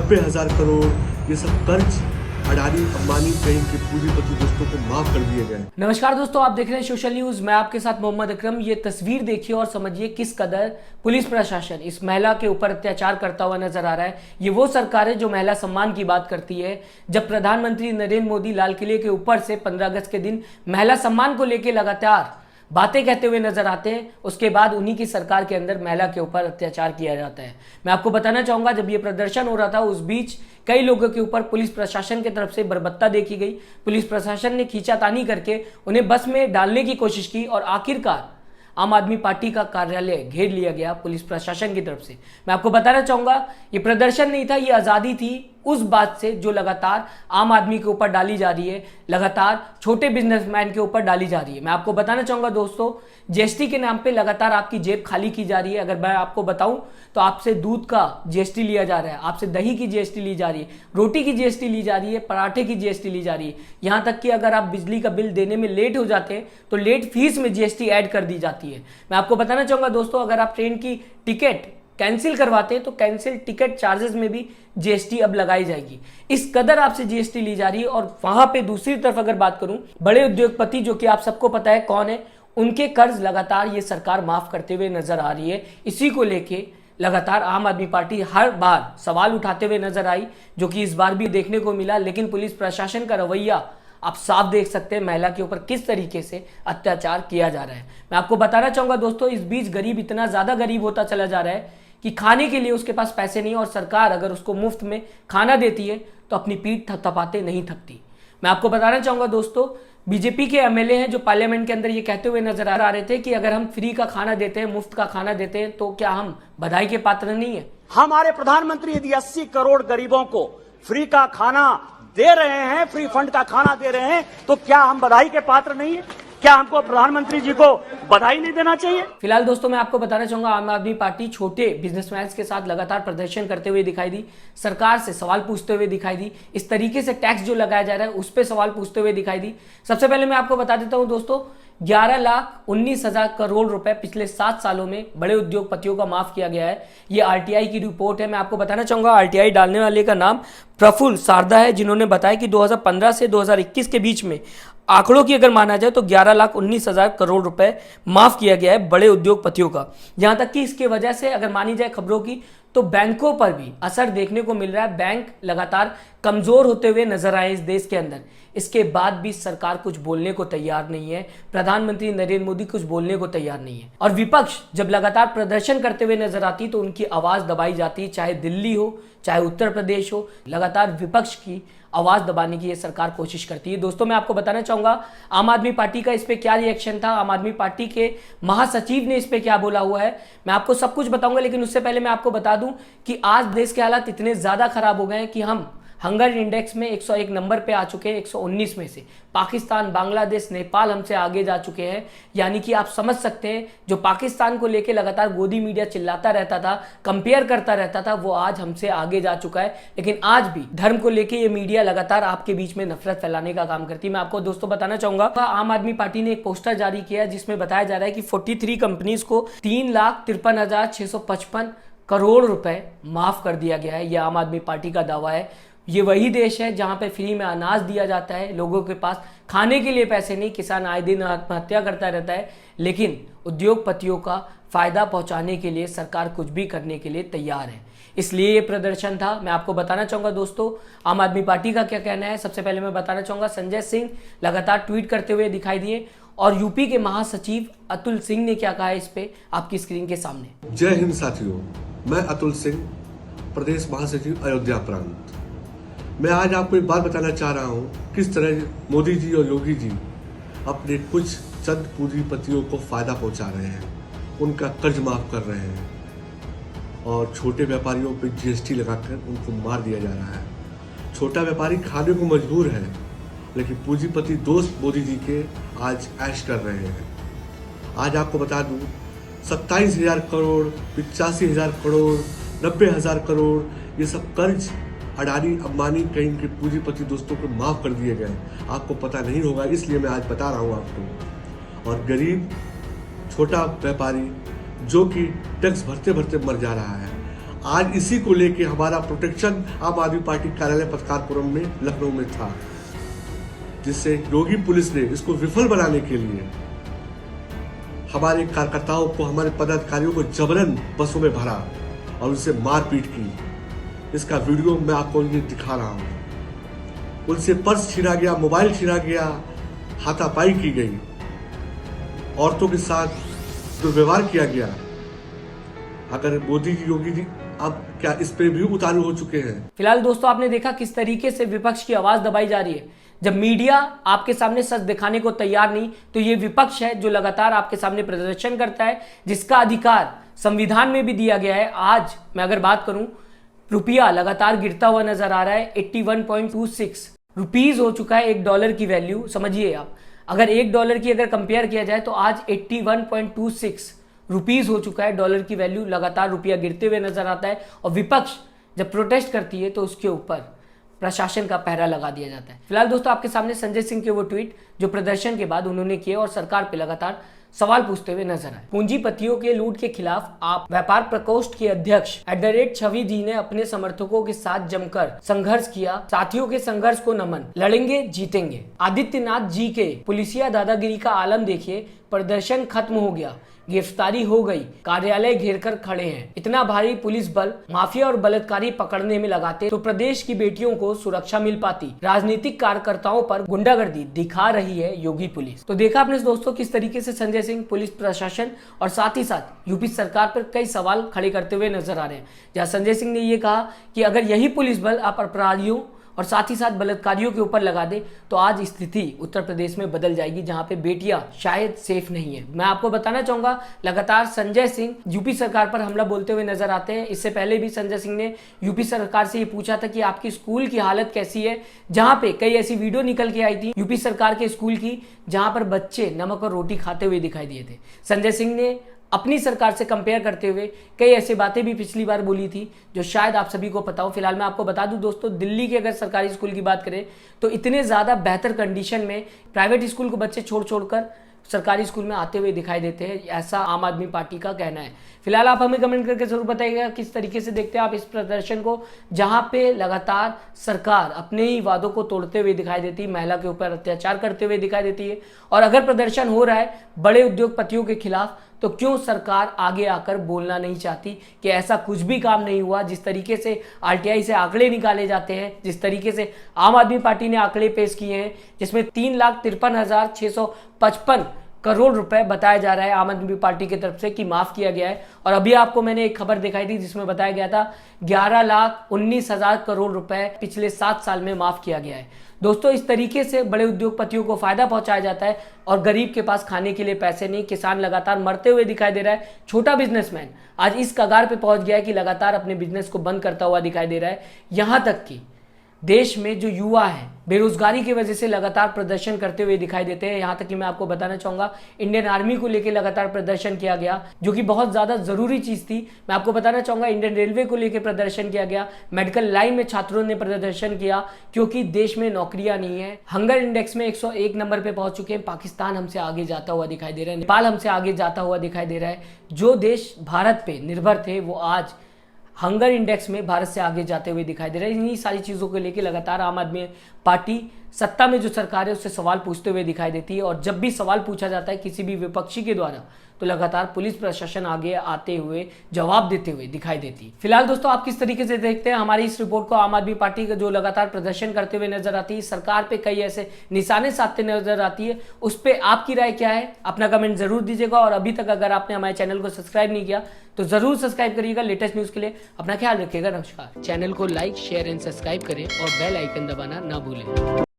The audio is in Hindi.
90,000 करोड़ ये सब कर्ज अडानी अंबानी कहीं के पूंजीपति दोस्तों को माफ कर दिए गए। नमस्कार दोस्तों, आप देख रहे हैं सोशल न्यूज। मैं आपके साथ मोहम्मद अकरम। ये तस्वीर देखिए और समझिए किस कदर पुलिस प्रशासन इस महिला के ऊपर अत्याचार करता हुआ नजर आ रहा है। ये वो सरकार है जो महिला सम्मान की बात करती है। जब प्रधानमंत्री नरेंद्र मोदी लाल किले के ऊपर से 15 अगस्त के दिन महिला सम्मान को लेकर लगातार बातें कहते हुए नजर आते हैं, उसके बाद उन्हीं की सरकार के अंदर महिला के ऊपर अत्याचार किया जाता है। मैं आपको बताना चाहूंगा, जब ये प्रदर्शन हो रहा था उस बीच कई लोगों के ऊपर पुलिस प्रशासन की तरफ से बर्बरता देखी गई। पुलिस प्रशासन ने खींचातानी करके उन्हें बस में डालने की कोशिश की और आखिरकार आम आदमी पार्टी का कार्यालय घेर लिया गया पुलिस प्रशासन की तरफ से। मैं आपको बताना चाहूंगा, ये प्रदर्शन नहीं था, ये आज़ादी थी उस बात से जो लगातार आम आदमी के ऊपर डाली जा रही है, लगातार छोटे बिजनेसमैन के ऊपर डाली जा रही है। मैं आपको बताना चाहूंगा दोस्तों, जीएसटी के नाम पे लगातार आपकी जेब खाली की जा रही है। अगर मैं आपको बताऊं तो आपसे दूध का जीएसटी लिया जा रहा है, आपसे दही की जीएसटी ली जा रही है, रोटी की जीएसटी ली जा रही है, पराठे की जीएसटी ली जा रही है। यहां तक कि अगर आप बिजली का बिल देने में लेट हो जाते हैं तो लेट फीस में जीएसटी ऐड कर दी जाती है। मैं आपको बताना चाहूंगा दोस्तों, अगर आप ट्रेन की टिकट कैंसिल करवाते हैं तो कैंसिल टिकट चार्जेस में भी जीएसटी अब लगाई जाएगी। इस कदर आपसे जीएसटी ली जा रही है। और वहां पे दूसरी तरफ अगर बात करूं, बड़े उद्योगपति जो कि आप सबको पता है कौन है, उनके कर्ज लगातार ये सरकार माफ करते हुए नजर आ रही है। इसी को लेके लगातार आम आदमी पार्टी हर बार सवाल उठाते हुए नजर आई, जो कि इस बार भी देखने को मिला। लेकिन पुलिस प्रशासन का रवैया आप साफ देख सकते हैं, महिला के ऊपर किस तरीके से अत्याचार किया जा रहा है। मैं आपको बताना चाहूंगा दोस्तों, इस बीच गरीब इतना ज्यादा गरीब होता चला जा रहा है कि खाने के लिए उसके पास पैसे नहीं, और सरकार अगर उसको मुफ्त में खाना देती है तो अपनी पीठ थपथपाते नहीं थकती। मैं आपको बताना चाहूंगा दोस्तों, बीजेपी के एमएलए हैं जो पार्लियामेंट के अंदर ये कहते हुए नजर आ रहे थे कि अगर हम फ्री का खाना देते हैं, मुफ्त का खाना देते हैं, तो क्या हम बधाई के पात्र नहीं है। हमारे प्रधानमंत्री यदि 80 करोड़ गरीबों को फ्री का खाना दे रहे हैं, फ्री फंड का खाना दे रहे हैं, तो क्या हम बधाई के पात्र नहीं है? क्या हमको प्रधानमंत्री जी को बधाई नहीं देना चाहिए? फिलहाल दोस्तों मैं आपको बताना चाहूंगा, आम आदमी पार्टी छोटे बिजनेसमैन के साथ लगातार प्रदर्शन करते हुए दिखाई दी, सरकार से सवाल पूछते हुए दिखाई दी, इस तरीके से टैक्स जो लगाया जा रहा है उस पर सवाल पूछते हुए दिखाई दी। सबसे पहले मैं आपको बता देता हूं दोस्तों, 11,19,000 करोड़ रुपए पिछले 7 सालों में बड़े उद्योगपतियों का माफ किया गया है। ये आरटीआई की रिपोर्ट है। मैं आपको बताना चाहूंगा, आरटीआई डालने वाले का नाम प्रफुल्ल सारदा है, जिन्होंने बताया कि 2015 से 2021 के बीच में आंकड़ों की अगर माना जाए तो 11,19,000 करोड़ रुपए माफ किया गया है बड़े उद्योगपतियों का। यहां तक कि इसके वजह से अगर मानी जाए खबरों की तो बैंकों पर भी असर देखने को मिल रहा है। बैंक लगातार कमजोर होते हुए नजर आए इस देश के अंदर। इसके बाद भी सरकार कुछ बोलने को तैयार नहीं है, प्रधानमंत्री नरेंद्र मोदी कुछ बोलने को तैयार नहीं है। और विपक्ष जब लगातार प्रदर्शन करते हुए नजर आती तो उनकी आवाज दबाई जाती, चाहे दिल्ली हो चाहे उत्तर प्रदेश हो, लगातार विपक्ष की आवाज दबाने की ये सरकार कोशिश करती है। दोस्तों मैं आपको बताना चाहूंगा, आम आदमी पार्टी का इस पे क्या रिएक्शन था, आम आदमी पार्टी के महासचिव ने इस पे क्या बोला हुआ है, मैं आपको सब कुछ बताऊंगा। लेकिन उससे पहले मैं आपको बता दूं कि आज देश के हालात इतने ज्यादा खराब हो गए हैं कि हम हंगर इंडेक्स में 101 नंबर पे आ चुके हैं। 119 में से पाकिस्तान, बांग्लादेश, नेपाल हमसे आगे जा चुके हैं। यानी कि आप समझ सकते हैं, जो पाकिस्तान को लेके लगातार गोदी मीडिया चिल्लाता रहता था, कंपेयर करता रहता था, वो आज हमसे आगे जा चुका है। लेकिन आज भी धर्म को लेके ये मीडिया लगातार आपके बीच में नफरत फैलाने का काम करती है। मैं आपको दोस्तों बताना चाहूंगा, आम आदमी पार्टी ने एक पोस्टर जारी किया है जिसमें बताया जा रहा है कि 43 कंपनीज को 3,53,655 करोड़ रुपए माफ कर दिया गया है। यह आम आदमी पार्टी का दावा है। ये वही देश है जहां पे फ्री में अनाज दिया जाता है, लोगों के पास खाने के लिए पैसे नहीं, किसान आए दिन आत्महत्या करता रहता है, लेकिन उद्योगपतियों का फायदा पहुंचाने के लिए सरकार कुछ भी करने के लिए तैयार है। इसलिए ये प्रदर्शन था। मैं आपको बताना चाहूंगा दोस्तों, आम आदमी पार्टी का क्या कहना है। सबसे पहले मैं बताना चाहूंगा, संजय सिंह लगातार ट्वीट करते हुए दिखाई दिए, और यूपी के महासचिव अतुल सिंह ने क्या कहा है इस पे आपकी स्क्रीन के सामने। जय हिंद साथियों, मैं अतुल सिंह, प्रदेश महासचिव अयोध्या प्रांत। मैं आज आपको एक बात बताना चाह रहा हूँ, किस तरह मोदी जी और योगी जी अपने कुछ चंद पूंजीपतियों को फायदा पहुंचा रहे हैं, उनका कर्ज माफ कर रहे हैं और छोटे व्यापारियों पे जीएसटी लगाकर उनको मार दिया जा रहा है। छोटा व्यापारी खाने को मजबूर है, लेकिन पूंजीपति दोस्त मोदी जी के आज ऐश कर रहे हैं। आज आपको बता दूं, 27,000 करोड़, 85,000 करोड़, 90,000 करोड़ ये सब कर्ज अडानी अंबानी कहीं के पूंजीपति दोस्तों को माफ कर दिए गए। आपको पता नहीं होगा, इसलिए मैं आज बता रहा हूँ आपको। और गरीब छोटा व्यापारी जो कि टैक्स भरते भरते मर जा रहा है, आज इसी को लेके हमारा प्रोटेक्शन आम आदमी पार्टी कार्यालय पत्रकारपुरम में लखनऊ में था, जिससे योगी पुलिस ने इसको विफल बनाने के लिए हमारे कार्यकर्ताओं को, हमारे पदाधिकारियों को जबरन बसों में भरा और उनसे मारपीट की। इसका वीडियो मैं आपको ये दिखा रहा हूं। उनसे पर्स छीना गया, मोबाइल छीना गया, हाथापाई की गई, औरतों के साथ दुर्व्यवहार किया गया। अगर मोदी जी, योगी जी अब क्या इस पे भी उतारू हो चुके हैं? फिलहाल दोस्तों, आपने देखा किस तरीके से विपक्ष की आवाज दबाई जा रही है। जब मीडिया आपके सामने सच दिखाने को तैयार नहीं, तो ये विपक्ष है जो लगातार आपके सामने प्रदर्शन करता है, जिसका अधिकार संविधान में भी दिया गया है। आज मैं अगर बात करूं, रुपया लगातार गिरता हुआ नजर आ रहा है। 81.26 रुपीज हो चुका है $1 की वैल्यू। समझिए आप, अगर $1 की अगर कंपेयर किया जाए तो आज 81.26 रुपीज हो चुका है डॉलर की वैल्यू। लगातार रुपया गिरते हुए नजर आता है और विपक्ष जब प्रोटेस्ट करती है तो उसके ऊपर प्रशासन का पहरा लगा दिया जाता है। फिलहाल दोस्तों, आपके सामने संजय सिंह के वो ट्वीट जो प्रदर्शन के बाद उन्होंने किए और सरकार पे लगातार सवाल पूछते हुए नजर आए। पूंजीपतियों के लूट के खिलाफ आप व्यापार प्रकोष्ठ के अध्यक्ष @छवि जी ने अपने समर्थकों के साथ जमकर संघर्ष किया। साथियों के संघर्ष को नमन, लड़ेंगे जीतेंगे। आदित्यनाथ जी के पुलिसिया दादागिरी का आलम देखिए। प्रदर्शन खत्म हो गया, गिरफ्तारी हो गई, कार्यालय घेरकर खड़े हैं। इतना भारी पुलिस बल माफिया और बलात्कारी पकड़ने में लगाते तो प्रदेश की बेटियों को सुरक्षा मिल पाती। राजनीतिक कार्यकर्ताओं पर गुंडागर्दी दिखा रही है योगी पुलिस। तो देखा आपने दोस्तों किस तरीके से संजय सिंह पुलिस प्रशासन और साथ ही साथ यूपी सरकार पर कई सवाल खड़े करते हुए नजर आ रहे हैं। जहाँ संजय सिंह ने ये कहा कि अगर यही पुलिस बल आप अपराधियों और साथ ही साथ बलात्कारियों के ऊपर लगा दे तो आज स्थिति उत्तर प्रदेश में बदल जाएगी, जहां पे बेटियां शायद सेफ नहीं है। मैं आपको बताना चाहूंगा, लगातार संजय सिंह यूपी सरकार पर हमला बोलते हुए नजर आते हैं। इससे पहले भी संजय सिंह ने यूपी सरकार से ये पूछा था कि आपकी स्कूल की हालत कैसी है, जहां पे कई ऐसी वीडियो निकल के आई थी यूपी सरकार के स्कूल की, जहां पर बच्चे नमक और रोटी खाते हुए दिखाई दिए थे। संजय सिंह ने अपनी सरकार से कंपेयर करते हुए कई ऐसी बातें भी पिछली बार बोली थी जो शायद आप सभी को पता हो। फिलहाल मैं आपको बता दूं दोस्तों, दिल्ली के अगर सरकारी स्कूल की बात करें तो इतने ज़्यादा बेहतर कंडीशन में प्राइवेट स्कूल को बच्चे छोड़कर सरकारी स्कूल में आते हुए दिखाई देते हैं, ऐसा आम आदमी पार्टी का कहना है। फिलहाल आप हमें कमेंट करके जरूर बताइएगा किस तरीके से देखते हैं आप इस प्रदर्शन को, जहां पे लगातार सरकार अपने ही वादों को तोड़ते हुए दिखाई देती है, महिला के ऊपर अत्याचार करते हुए दिखाई देती है। और अगर प्रदर्शन हो रहा है बड़े उद्योगपतियों के खिलाफ, तो क्यों सरकार आगे आकर बोलना नहीं चाहती कि ऐसा कुछ भी काम नहीं हुआ। जिस तरीके से RTI से आंकड़े निकाले जाते हैं, जिस तरीके से आम आदमी पार्टी ने आंकड़े पेश किए हैं, जिसमें 3,53,655 करोड़ रुपए बताया जा रहा है आम आदमी पार्टी की तरफ से कि माफ किया गया है। और अभी आपको मैंने एक खबर दिखाई थी जिसमें बताया गया था 11,19,000 करोड़ रुपए पिछले 7 साल में माफ किया गया है। दोस्तों, इस तरीके से बड़े उद्योगपतियों को फायदा पहुंचाया जाता है और गरीब के पास खाने के लिए पैसे नहीं। किसान लगातार मरते हुए दिखाई दे रहा है। छोटा बिजनेसमैन आज इस कगार पे पहुंच गया है कि लगातार अपने बिजनेस को बंद करता हुआ दिखाई दे रहा है। यहां तक कि देश में जो युवा है बेरोजगारी की वजह से लगातार प्रदर्शन करते हुए दिखाई देते हैं। यहां तक कि मैं आपको बताना चाहूंगा, इंडियन आर्मी को लेकर लगातार प्रदर्शन किया गया, जो कि बहुत ज्यादा जरूरी चीज थी। मैं आपको बताना चाहूंगा, इंडियन रेलवे को लेकर प्रदर्शन किया गया, मेडिकल लाइन में छात्रों ने प्रदर्शन किया क्योंकि देश में नौकरियां नहीं है। हंगर इंडेक्स में 101 नंबर पे पहुंच चुके हैं। पाकिस्तान हमसे आगे जाता हुआ दिखाई दे रहा है, नेपाल हमसे आगे जाता हुआ दिखाई दे रहा है। जो देश भारत पे निर्भर थे वो आज हंगर इंडेक्स में भारत से आगे जाते हुए दिखाई दे रहे हैं। इन्हीं सारी चीज़ों को लेकर लगातार आम आदमी पार्टी सत्ता में जो सरकार है उससे सवाल पूछते हुए दिखाई देती है। और जब भी सवाल पूछा जाता है किसी भी विपक्षी के द्वारा, तो लगातार पुलिस प्रशासन आगे आते हुए जवाब देते हुए दिखाई देती है। फिलहाल दोस्तों, आप किस तरीके से देखते हैं हमारी इस रिपोर्ट को? आम आदमी पार्टी का जो लगातार प्रदर्शन करते हुए नजर आती है, सरकार पे कई ऐसे निशाने साधते नजर आती है, उस पर आपकी राय क्या है? अपना कमेंट जरूर दीजिएगा। और अभी तक अगर आपने हमारे चैनल को सब्सक्राइब नहीं किया तो जरूर सब्सक्राइब करिएगा। लेटेस्ट न्यूज के लिए अपना ख्याल रखिएगा। नमस्कार। चैनल को लाइक, शेयर एंड सब्सक्राइब करें और बेल आइकन दबाना ना भूलें।